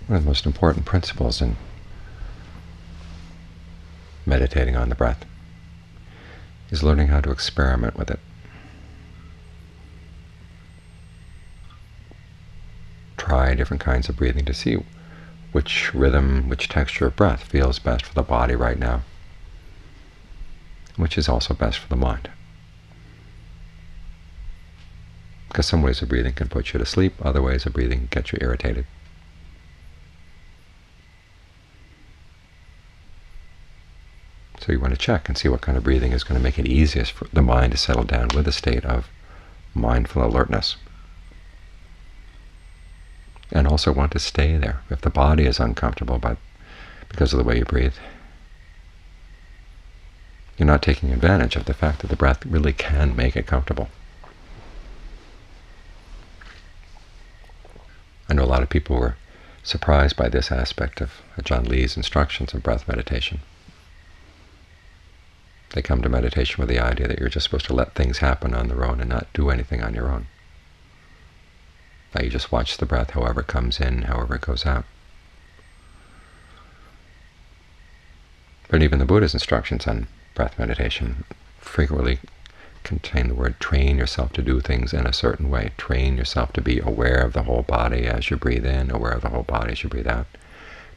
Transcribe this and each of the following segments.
One of the most important principles in meditating on the breath is learning how to experiment with it. Try different kinds of breathing to see which rhythm, which texture of breath feels best for the body right now, which is also best for the mind. Because some ways of breathing can put you to sleep, other ways of breathing can get you irritated. So you want to check and see what kind of breathing is going to make it easiest for the mind to settle down with a state of mindful alertness. And also want to stay there. If the body is uncomfortable because of the way you breathe, you're not taking advantage of the fact that the breath really can make it comfortable. I know a lot of people were surprised by this aspect of Ajahn Lee's instructions in breath meditation. They come to meditation with the idea that you're just supposed to let things happen on their own and not do anything on your own. That you just watch the breath however it comes in, however it goes out. But even the Buddha's instructions on breath meditation frequently contain the word train yourself to do things in a certain way. Train yourself to be aware of the whole body as you breathe in, aware of the whole body as you breathe out.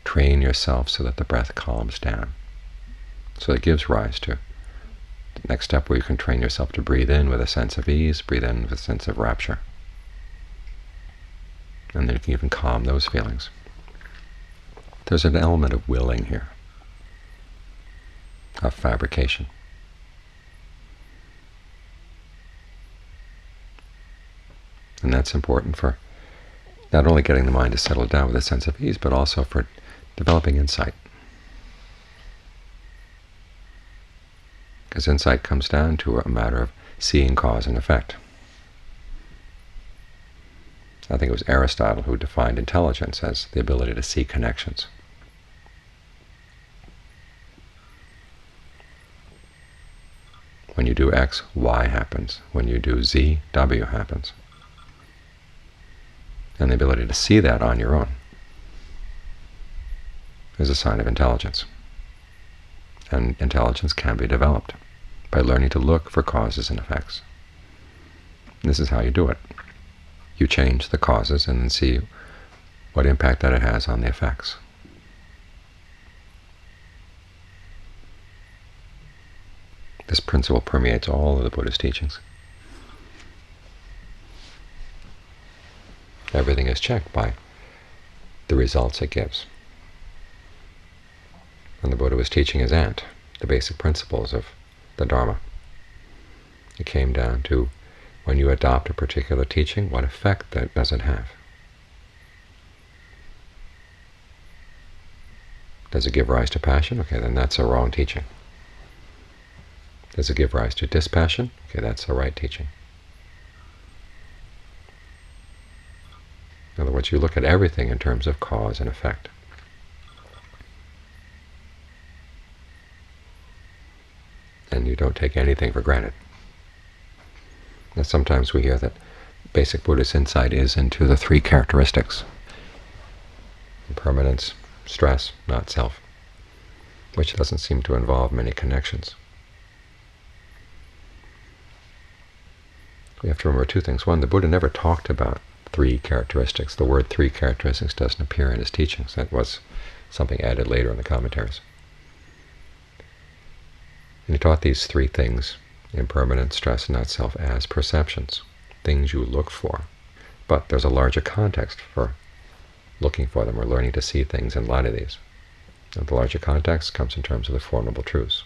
Train yourself so that the breath calms down. So it gives rise to the next step where you can train yourself to breathe in with a sense of ease, breathe in with a sense of rapture. And then you can even calm those feelings. There's an element of willing here, of fabrication. And that's important for not only getting the mind to settle down with a sense of ease, but also for developing insight. Because insight comes down to a matter of seeing cause and effect. I think it was Aristotle who defined intelligence as the ability to see connections. When you do X, Y happens. When you do Z, W happens. And the ability to see that on your own is a sign of intelligence. And intelligence can be developed by learning to look for causes and effects. And this is how you do it. You change the causes and then see what impact that it has on the effects. This principle permeates all of the Buddhist teachings. Everything is checked by the results it gives. And the Buddha was teaching his aunt the basic principles of the Dharma. It came down to, when you adopt a particular teaching, what effect that does it have? Does it give rise to passion? Okay, then that's a wrong teaching. Does it give rise to dispassion? Okay, that's the right teaching. In other words, you look at everything in terms of cause and effect. And you don't take anything for granted. Now, sometimes we hear that basic Buddhist insight is into the three characteristics: impermanence, stress, not self, which doesn't seem to involve many connections. We have to remember two things. One, the Buddha never talked about three characteristics. The word three characteristics doesn't appear in his teachings. That was something added later in the commentaries. And he taught these three things: impermanence, stress, and not self, as perceptions, things you look for. But there's a larger context for looking for them, or learning to see things in light of these. And the larger context comes in terms of the Four Noble Truths.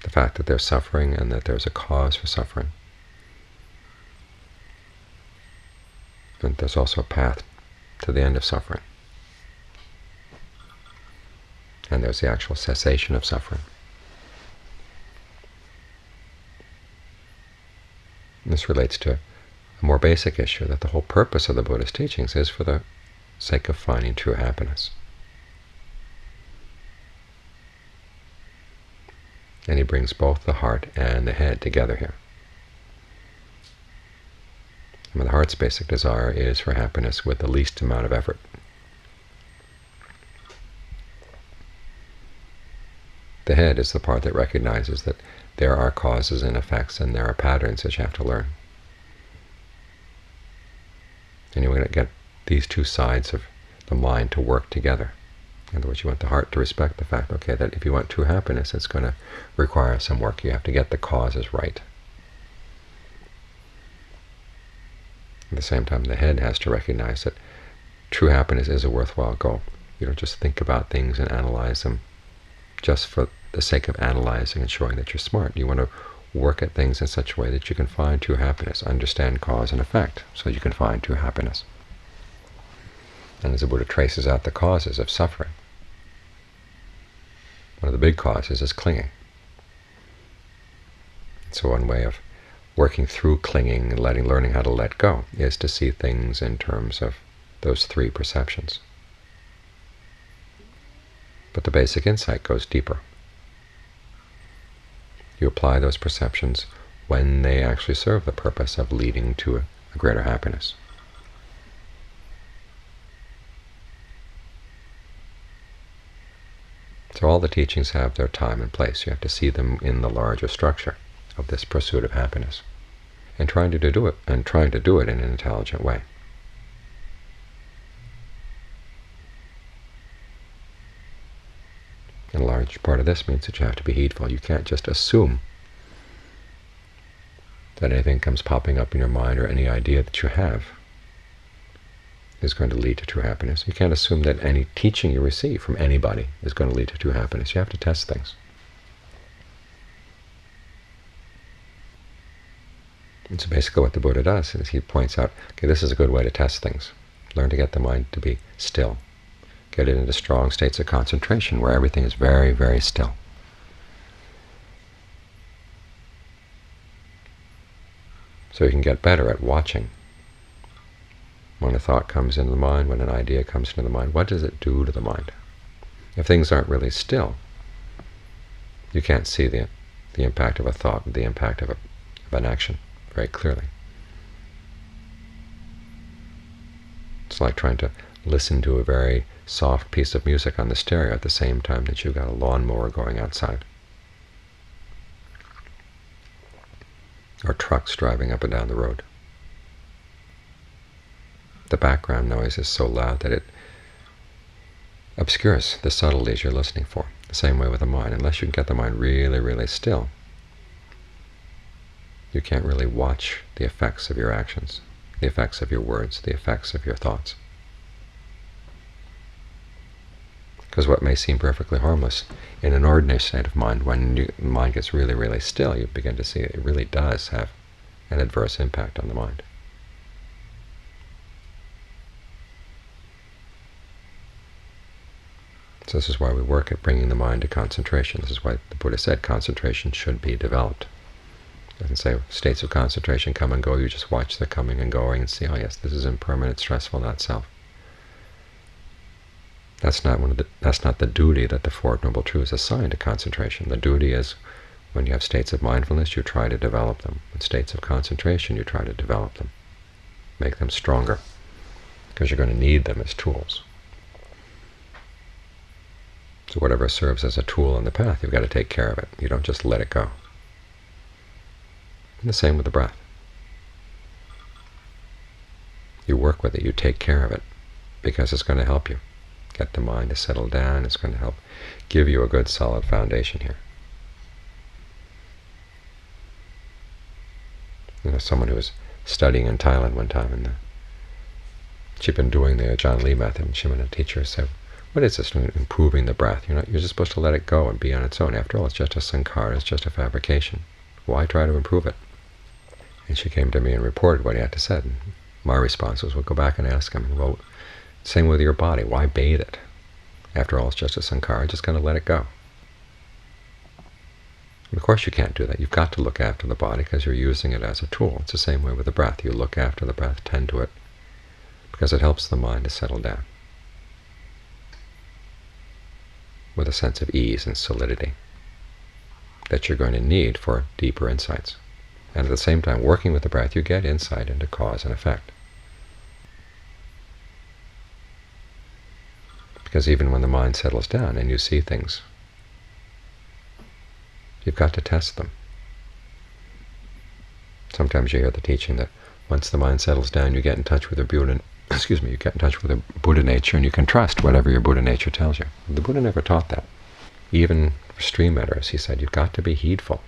The fact that there's suffering and that there's a cause for suffering. And there's also a path to the end of suffering. And there's the actual cessation of suffering. And this relates to a more basic issue, that the whole purpose of the Buddhist teachings is for the sake of finding true happiness. And he brings both the heart and the head together here. I mean, the heart's basic desire is for happiness with the least amount of effort. The head is the part that recognizes that there are causes and effects and there are patterns that you have to learn. And you want to get these two sides of the mind to work together. In other words, you want the heart to respect the fact, okay, that if you want true happiness, it's going to require some work. You have to get the causes right. At the same time, the head has to recognize that true happiness is a worthwhile goal. You don't just think about things and analyze them just for the sake of analyzing and showing that you're smart. You want to work at things in such a way that you can find true happiness, understand cause and effect, so you can find true happiness. And as the Buddha traces out the causes of suffering, one of the big causes is clinging. So one way of working through clinging and learning how to let go is to see things in terms of those three perceptions. But the basic insight goes deeper. You apply those perceptions when they actually serve the purpose of leading to a greater happiness. So all the teachings have their time and place. You have to see them in the larger structure of this pursuit of happiness, and trying to do it in an intelligent way. And a large part of this means that you have to be heedful. You can't just assume that anything comes popping up in your mind or any idea that you have is going to lead to true happiness. You can't assume that any teaching you receive from anybody is going to lead to true happiness. You have to test things. And so basically what the Buddha does is he points out, okay, this is a good way to test things. Learn to get the mind to be still. Get it into strong states of concentration where everything is very, very still. So you can get better at watching. When a thought comes into the mind, when an idea comes into the mind, what does it do to the mind? If things aren't really still, you can't see the impact of a thought, the impact of an action very clearly. It's like trying to listen to a very soft piece of music on the stereo at the same time that you've got a lawnmower going outside, or trucks driving up and down the road. The background noise is so loud that it obscures the subtleties you're listening for. The same way with the mind. Unless you can get the mind really, really still, you can't really watch the effects of your actions, the effects of your words, the effects of your thoughts. Because what may seem perfectly harmless in an ordinary state of mind, when the mind gets really, really still, you begin to see it really does have an adverse impact on the mind. So this is why we work at bringing the mind to concentration. This is why the Buddha said concentration should be developed. It doesn't say states of concentration come and go. You just watch the coming and going and see, oh yes, this is impermanent, stressful, not self. That's not the duty that the Four Noble Truths assign to concentration. The duty is, when you have states of mindfulness, you try to develop them. In states of concentration, you try to develop them, make them stronger, because you're going to need them as tools. So whatever serves as a tool on the path, you've got to take care of it. You don't just let it go. And the same with the breath. You work with it, you take care of it, because it's going to help you get the mind to settle down. It's going to help give you a good solid foundation here. You know, someone who was studying in Thailand one time, and she'd been doing the Ajahn Lee method, and she went to a teacher and said, what is this improving the breath? You're just supposed to let it go and be on its own. After all, it's just a sankhara, it's just a fabrication. Why try to improve it? And she came to me and reported what he had to say. And my response was, well, go back and ask him, well, same with your body. Why bathe it? After all, it's just a sankhara. Just going to let it go. And of course you can't do that. You've got to look after the body because you're using it as a tool. It's the same way with the breath. You look after the breath, tend to it, because it helps the mind to settle down with a sense of ease and solidity that you're going to need for deeper insights. And at the same time, working with the breath, you get insight into cause and effect. Because even when the mind settles down and you see things, you've got to test them. Sometimes you hear the teaching that once the mind settles down, you get in touch with the Buddha. You get in touch with the Buddha nature, and you can trust whatever your Buddha nature tells you. The Buddha never taught that. Even for stream eaters, he said, you've got to be heedful.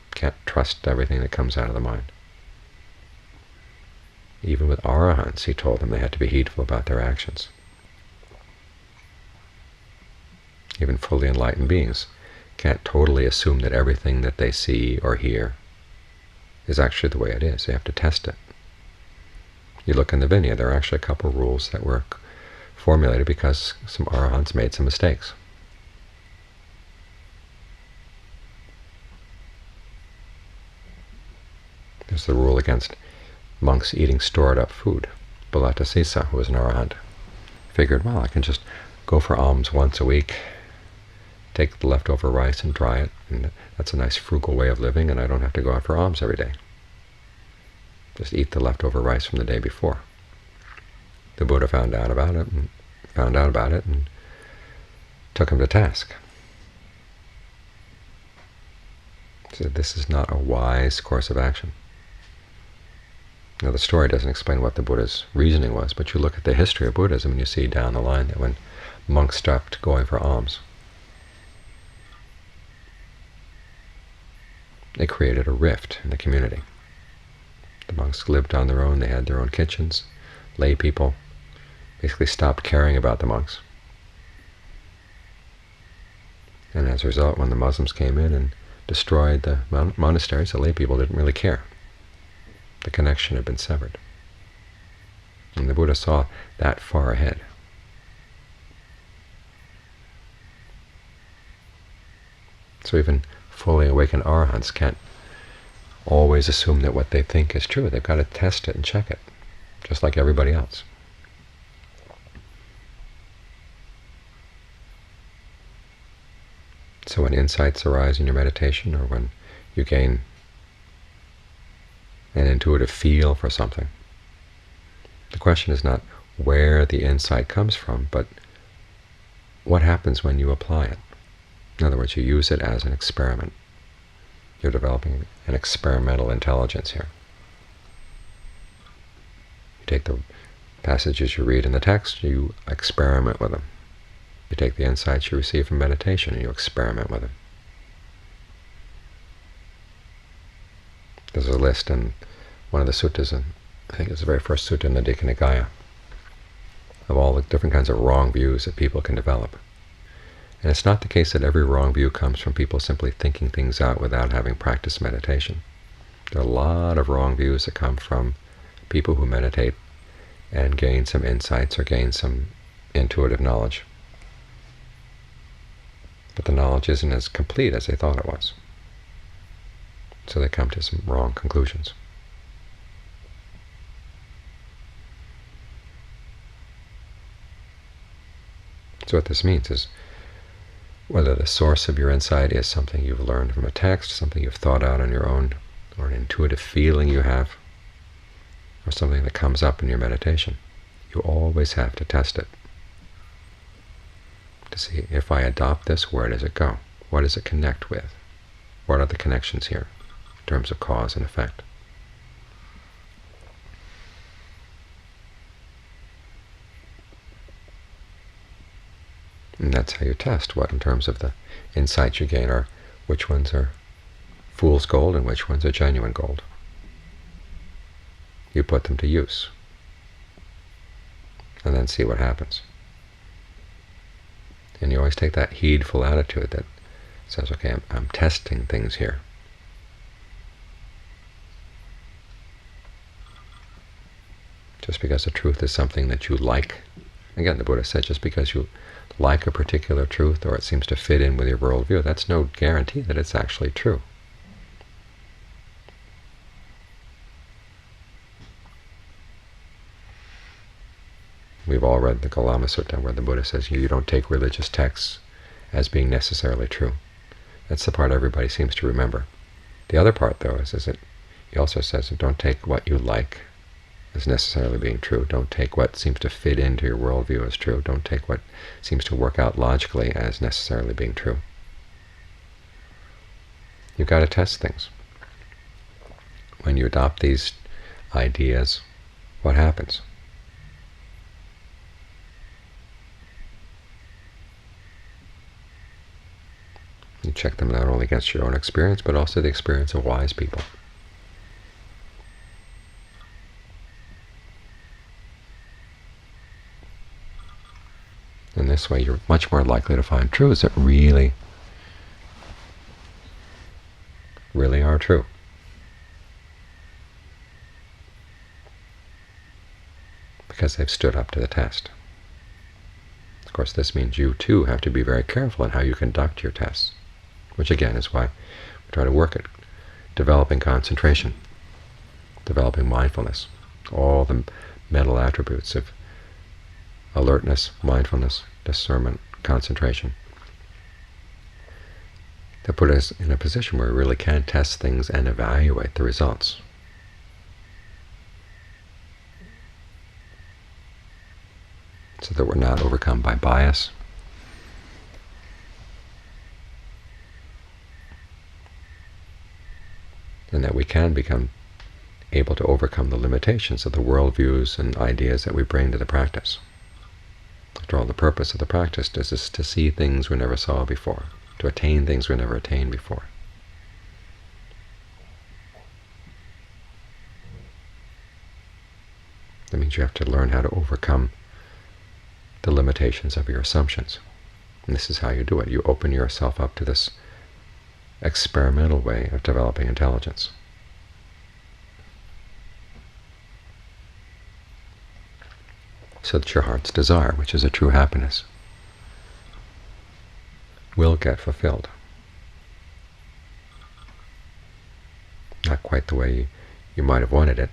You can't trust everything that comes out of the mind. Even with arahants, he told them they had to be heedful about their actions. Even fully enlightened beings can't totally assume that everything that they see or hear is actually the way it is. They have to test it. You look in the Vinaya, there are actually a couple of rules that were formulated because some arahants made some mistakes. There's the rule against monks eating stored-up food. Balatasisa, who was an arahant, figured, well, I can just go for alms once a week, take the leftover rice and dry it, and that's a nice frugal way of living, and I don't have to go out for alms every day. Just eat the leftover rice from the day before. The Buddha found out about it and took him to task. He said, this is not a wise course of action. Now, the story doesn't explain what the Buddha's reasoning was, but you look at the history of Buddhism and you see down the line that when monks stopped going for alms, it created a rift in the community. The monks lived on their own, they had their own kitchens. Lay people basically stopped caring about the monks. And as a result, when the Muslims came in and destroyed the monasteries, the lay people didn't really care. The connection had been severed. And the Buddha saw that far ahead. So even fully awakened arahants can't always assume that what they think is true. They've got to test it and check it, just like everybody else. So when insights arise in your meditation, or when you gain an intuitive feel for something, the question is not where the insight comes from, but what happens when you apply it. In other words, you use it as an experiment. You're developing an experimental intelligence here. You take the passages you read in the text, you experiment with them. You take the insights you receive from meditation, and you experiment with them. There's a list in one of the suttas, and I think it's the very first sutta in the Dikha Nikaya, of all the different kinds of wrong views that people can develop. And it's not the case that every wrong view comes from people simply thinking things out without having practiced meditation. There are a lot of wrong views that come from people who meditate and gain some insights or gain some intuitive knowledge. But the knowledge isn't as complete as they thought it was. So they come to some wrong conclusions. So what this means is, whether the source of your insight is something you've learned from a text, something you've thought out on your own, or an intuitive feeling you have, or something that comes up in your meditation, you always have to test it to see, if I adopt this, where does it go? What does it connect with? What are the connections here in terms of cause and effect? And that's how you test what, in terms of the insights you gain, are which ones are fool's gold and which ones are genuine gold. You put them to use, and then see what happens. And you always take that heedful attitude that says, okay, I'm testing things here. Just because the truth is something that you like, again, the Buddha said, just because you like a particular truth or it seems to fit in with your worldview, that's no guarantee that it's actually true. We've all read the Kalama Sutta, where the Buddha says you don't take religious texts as being necessarily true. That's the part everybody seems to remember. The other part, though, is that he also says, don't take what you like as necessarily being true. Don't take what seems to fit into your worldview as true. Don't take what seems to work out logically as necessarily being true. You've got to test things. When you adopt these ideas, what happens? You check them not only against your own experience, but also the experience of wise people. In this way, you're much more likely to find truths that really are true. Because they've stood up to the test. Of course, this means you too have to be very careful in how you conduct your tests, which again is why we try to work at developing concentration, developing mindfulness, all the mental attributes of alertness, mindfulness, discernment, concentration, that put us in a position where we really can test things and evaluate the results. So that we're not overcome by bias, and that we can become able to overcome the limitations of the worldviews and ideas that we bring to the practice. After all, the purpose of the practice is to see things we never saw before, to attain things we never attained before. That means you have to learn how to overcome the limitations of your assumptions. And this is how you do it. You open yourself up to this experimental way of developing intelligence. So that your heart's desire, which is a true happiness, will get fulfilled. Not quite the way you might have wanted it.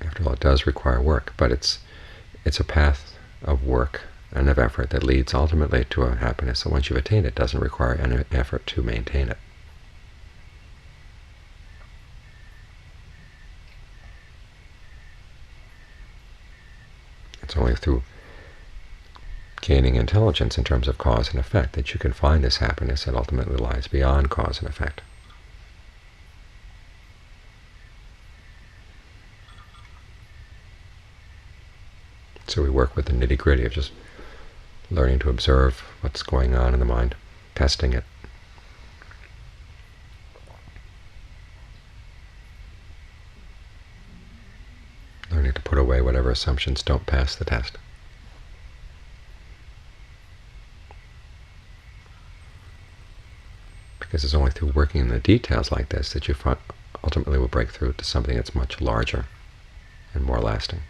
After all, it does require work, but it's a path of work and of effort that leads ultimately to a happiness that once you've attained it doesn't require any effort to maintain it. It's only through gaining intelligence in terms of cause and effect that you can find this happiness that ultimately lies beyond cause and effect. So we work with the nitty-gritty of just learning to observe what's going on in the mind, testing it. Learning to put away whatever assumptions don't pass the test. Because it's only through working in the details like this that you ultimately will break through to something that's much larger and more lasting.